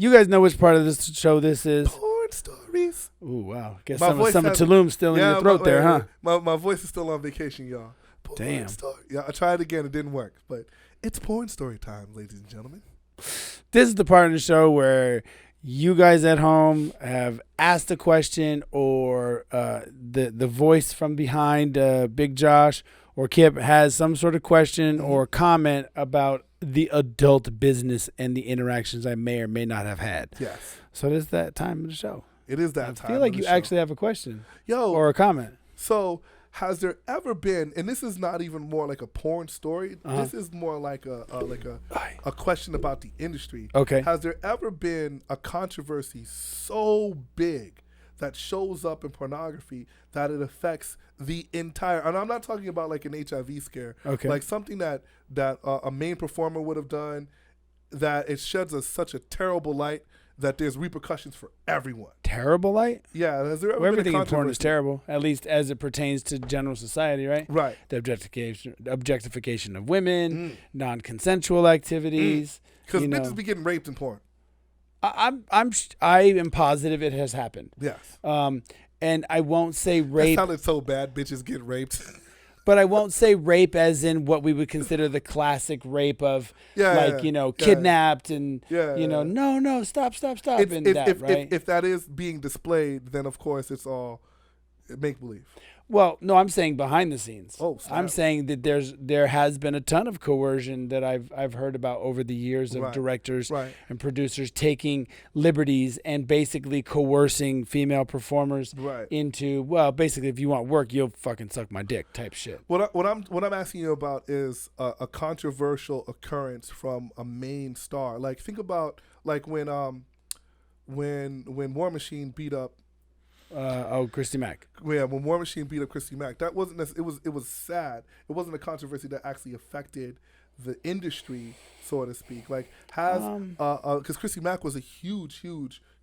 You guys know which part of this show this is. Porn stories. Ooh, wow. Guess My some voice of has- Tulum still in your throat there, huh? My voice is still on vacation, y'all. Porn Damn. story. Yeah, I tried again. It didn't work. But it's porn story time, ladies and gentlemen. This is the part of the show where you guys at home have asked a question, or the voice from behind Big Josh or Kip has some sort of question or comment about the adult business and the interactions I may or may not have had. Yes. So this is that time of the show. It is that time. I feel like of the you show. actually have a question Yo, or a comment. so has there ever been, and this is not even more like a porn story. This is more like a question about the industry. Okay. Has there ever been a controversy so big that shows up in pornography that it affects the entire? And I'm not talking about like an HIV scare. Okay. Like something that a main performer would have done, that it sheds such a terrible light that there's repercussions for everyone. Terrible light? Yeah. Has there ever Well, been everything a in porn is controversy? terrible, at least as it pertains to general society, right? Right. The objectification of women, non-consensual activities. Because you know. bitches be getting raped in porn. I am positive it has happened. Yes. And I won't say That rape, sounded so bad. Bitches get raped. but I won't say rape as in what we would consider the classic rape of, kidnapped and, no, stop, and if that is being displayed, then of course it's all make believe. Well, no, I'm saying behind the scenes. Oh, snap. I'm saying that there has been a ton of coercion that I've heard about over the years of directors and producers taking liberties and basically coercing female performers into, well, basically if you want work, you'll fucking suck my dick type shit. What I'm asking you about is a controversial occurrence from a main star. Like think about like when War Machine beat up. Christy Mack. Yeah, when War Machine beat up Christy Mack, that wasn't it was sad. It wasn't a controversy that actually affected the industry, so to speak. Like has because Christy Mack was a huge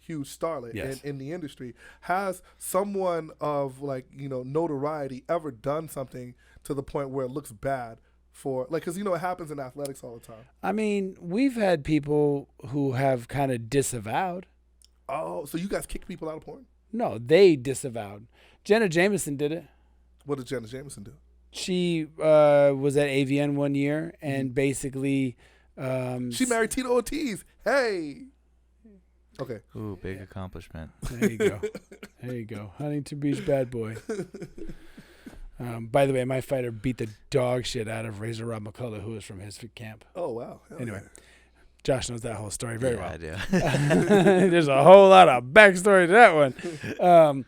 starlet in the industry. Has someone of notoriety ever done something to the point where it looks bad for because it happens in athletics all the time. I mean, we've had people who have kind of disavowed. Oh, so you guys kick people out of porn? No, they disavowed. Jenna Jameson did it. What did Jenna Jameson do? She was at AVN one year and basically... she married Tito Ortiz. Hey! Okay. Ooh, big accomplishment. There you go. Huntington Beach bad boy. By the way, my fighter beat the dog shit out of Razor Rob McCullough, who was from his camp. Oh, wow. Anyway. Josh knows that whole story very well. I do. There's a whole lot of backstory to that one.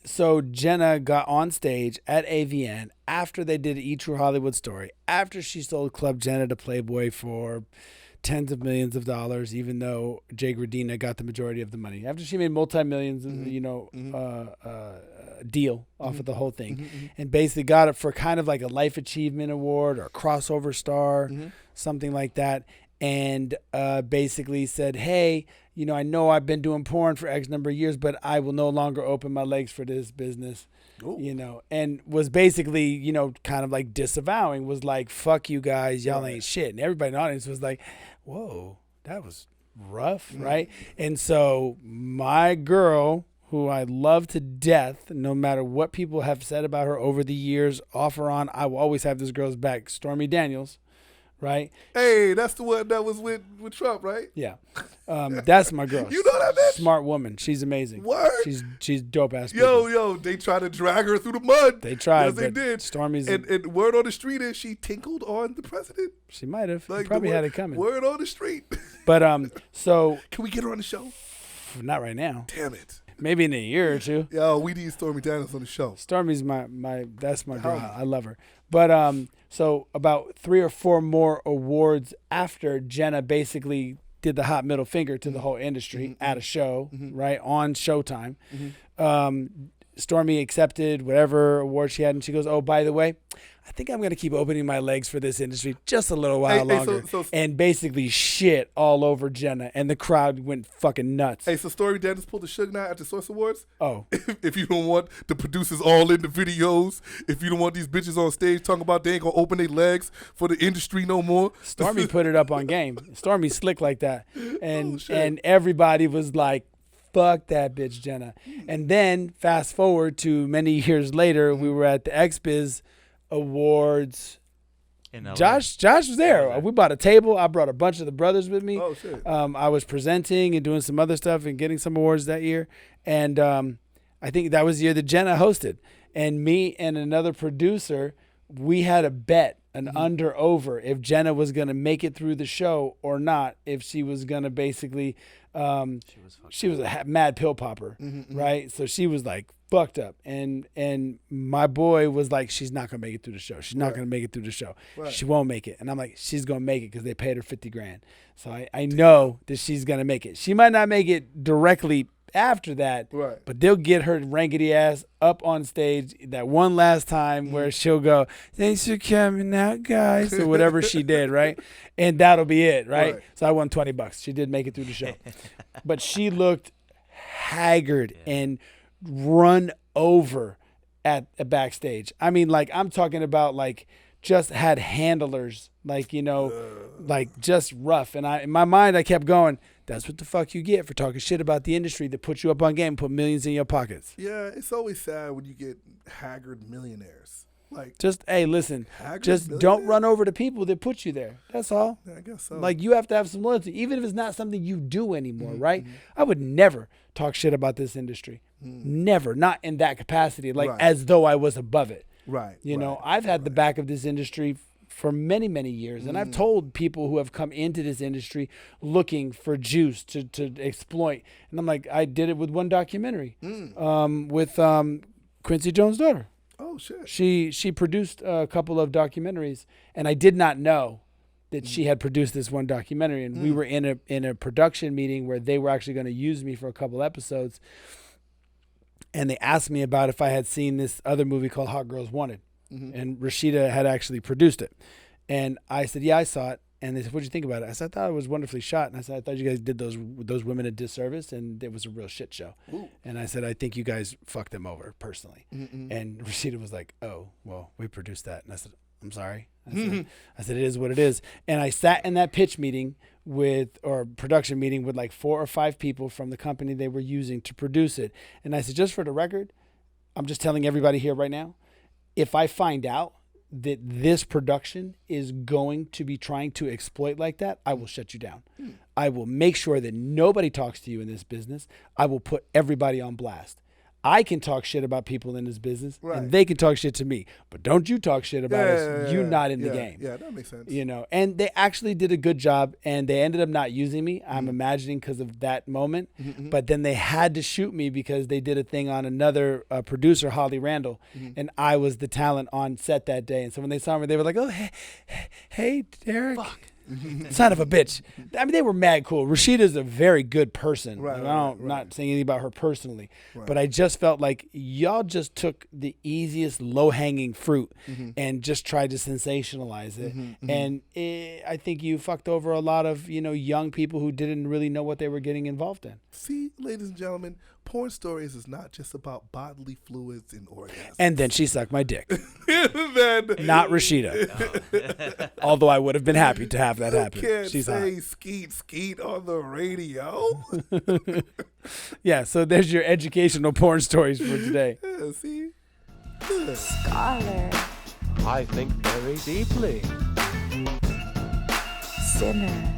So Jenna got on stage at AVN after they did an E! True Hollywood story, after she sold Club Jenna to Playboy for tens of millions of dollars, even though Jay Gradina got the majority of the money. After she made multi-millions, deal off of the whole thing, and basically got it for kind of like a life achievement award or crossover star, something like that, and basically said, hey, I know I've been doing porn for X number of years, but I will no longer open my legs for this business. Ooh. And was basically, kind of like disavowing, was like, fuck you guys, y'all ain't shit. And everybody in the audience was like, whoa, that was rough, right? And so my girl, who I love to death, no matter what people have said about her over the years, off or on, I will always have this girl's back, Stormy Daniels, right? Hey, that's the one that was with Trump, right? Yeah. That's my girl. You know that bitch? Smart woman. She's amazing. Word? She's dope ass. Yo, they tried to drag her through the mud. They tried. Yes, they did. Stormy's and word on the street is she tinkled on the president. She might have. Probably had it coming. Word on the street. But so can we get her on the show? Not right now. Damn it. Maybe in a year or two. Yo, we need Stormy Daniels on the show. Stormy's that's my girl. I love her. But so about 3 or 4 more awards after Jenna basically did the hot middle finger to the whole industry at a show, right, on Showtime. Stormy accepted whatever award she had, and she goes, "Oh, by the way, I think I'm going to keep opening my legs for this industry just a little while longer." And basically shit all over Jenna, and the crowd went fucking nuts. Hey, so Stormy Daniels pulled the Suge Knight at the Source Awards? Oh. If you don't want the producers all in the videos, if you don't want these bitches on stage talking about they ain't going to open their legs for the industry no more. Stormy put it up on game. Stormy slick like that. And everybody was like, fuck that bitch, Jenna. And then fast forward to many years later, we were at the XBiz Awards. Josh was there. We bought a table. I brought a bunch of the brothers with me. Oh, shit. I was presenting and doing some other stuff and getting some awards that year. And I think that was the year that Jenna hosted. And me and another producer, we had a bet, an under-over, if Jenna was going to make it through the show or not, if she was going to basically she was a mad pill popper, right? So she was like fucked up. And my boy was like, she's not going to make it through the show. She's not going to make it through the show. Right. She won't make it. And I'm like, she's going to make it because they paid her $50,000. So I know that she's going to make it. She might not make it directly after that, right, but they'll get her rankety ass up on stage that one last time where she'll go, "Thanks for coming out, guys," or whatever she did, right? And that'll be it, right? So I won $20. She did make it through the show, but she looked haggard and run over at backstage. I mean, like, I'm talking about like just had handlers, like, you know, like just rough. And in my mind, I kept going, that's what the fuck you get for talking shit about the industry that puts you up on game and put millions in your pockets. Yeah, it's always sad when you get haggard millionaires. Like, just, hey, listen, just don't run over the people that put you there. That's all. Yeah, I guess so. Like, you have to have some loyalty, even if it's not something you do anymore, right? I would never talk shit about this industry. Never. Not in that capacity, like as though I was above it. Right. You know, I've had the back of this industry for many, many years. And I've told people who have come into this industry looking for juice to exploit. And I'm like, I did it with one documentary with Quincy Jones' daughter. Oh, shit. She produced a couple of documentaries, and I did not know that she had produced this one documentary. And we were in a production meeting where they were actually going to use me for a couple episodes. And they asked me about if I had seen this other movie called Hot Girls Wanted. And Rashida had actually produced it. And I said, yeah, I saw it. And they said, what'd you think about it? I said, I thought it was wonderfully shot. And I said, I thought you guys did those women a disservice, and it was a real shit show. Ooh. And I said, I think you guys fucked them over personally. And Rashida was like, oh, well, we produced that. And I said, I'm sorry. I said, it is what it is. And I sat in that pitch meeting production meeting with like 4 or 5 people from the company they were using to produce it. And I said, just for the record, I'm just telling everybody here right now, if I find out that this production is going to be trying to exploit like that, I will shut you down. I will make sure that nobody talks to you in this business. I will put everybody on blast. I can talk shit about people in this business, and they can talk shit to me. But don't you talk shit about us. You're not in the game. Yeah, that makes sense. You know, and they actually did a good job, and they ended up not using me, I'm imagining, because of that moment. But then they had to shoot me because they did a thing on another producer, Holly Randall, and I was the talent on set that day. And so when they saw me, they were like, oh, hey Derrick. Fuck. Son of a bitch. I mean, they were mad cool. Rashida's a very good person. Not saying anything about her personally, but I just felt like y'all just took the easiest low-hanging fruit and just tried to sensationalize it. And I think you fucked over a lot of, young people who didn't really know what they were getting involved in. See, ladies and gentlemen, Porn Stories is not just about bodily fluids and orgasms. And then she sucked my dick. Not Rashida. Although I would have been happy to have that happen. You can't She's say hot. skeet on the radio. Yeah, so there's your educational porn stories for today. Yeah, see? Scholar. I think very deeply. Sinner.